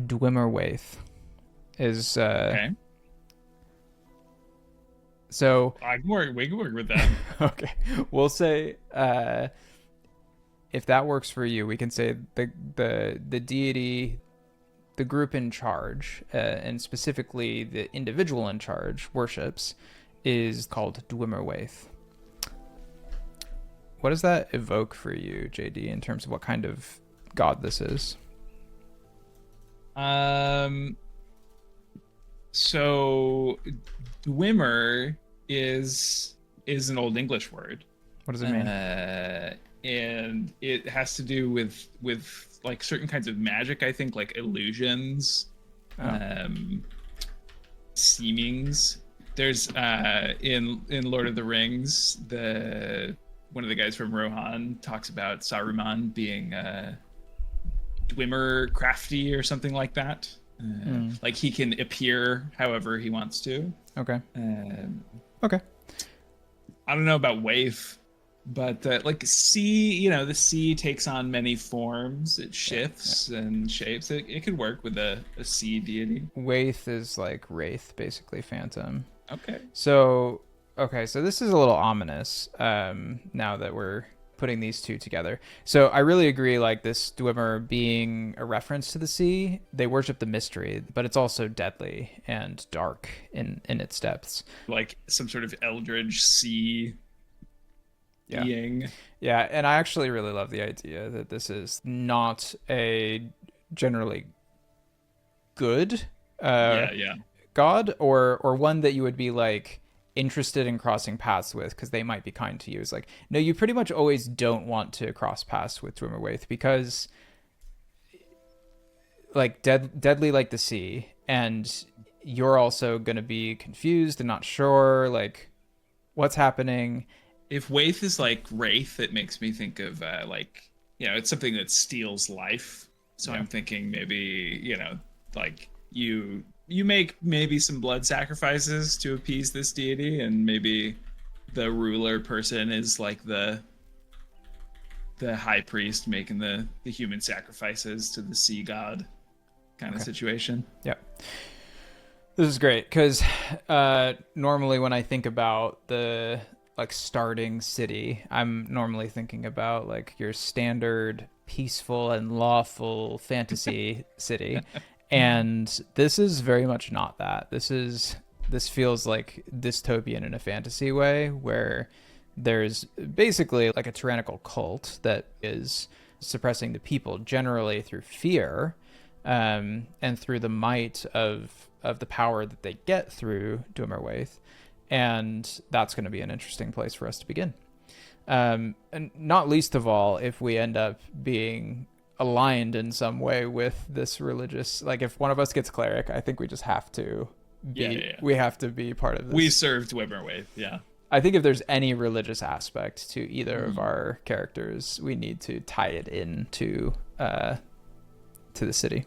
Dwimmerwaithe is Okay. so We can work with that. okay. We'll say if that works for you, we can say the deity, the group in charge, and specifically the individual in charge worships, is called Dwimmerwaithe. What does that evoke for you, JD, in terms of what kind of god this is? Um, so Dwimmer is an old English word. What does it mean? And it has to do with like certain kinds of magic, I think, like illusions, Oh, um, seemings. There's in Lord of the Rings, the one of the guys from Rohan talks about Saruman being Dwimmer crafty or something like that. Like he can appear however he wants to. okay. Um, Okay. I don't know about Waif, but like sea, the sea takes on many forms. It shifts and shapes. It could work with a sea deity. Waith is like wraith, basically phantom. Okay. So, okay, so this is a little ominous now that we're putting these two together. So I really agree, like this Dwemer being a reference to the sea. They worship the mystery, but it's also deadly and dark in its depths. Like some sort of eldritch sea Yeah. being. Yeah, and I actually really love the idea that this is not a generally good Yeah, yeah. god, or one that you would be like interested in crossing paths with because they might be kind to you. It's like, no, you pretty much always don't want to cross paths with Dwimmerwaithe because like deadly like the sea, and you're also going to be confused and not sure like what's happening. If Waif is like Wraith, it makes me think of like, it's something that steals life. So Yeah. I'm thinking maybe, like you make maybe some blood sacrifices to appease this deity, and maybe the ruler person is like the high priest making the human sacrifices to the sea god kind of situation. Yeah. This is great because normally when I think about the like starting city, I'm normally thinking about like your standard peaceful and lawful fantasy city, and this is very much not that. This feels like dystopian in a fantasy way, where there's basically like a tyrannical cult that is suppressing the people generally through fear, and through the might of the power that they get through Dwimmerwaithe, and that's going to be an interesting place for us to begin. And not least of all, if we end up being aligned in some way with this religious, like if one of us gets cleric, I think we just have to be, Yeah. we have to be part of this. We served Dwimmerwaithe, yeah. I think if there's any religious aspect to either of our characters, we need to tie it in to the city.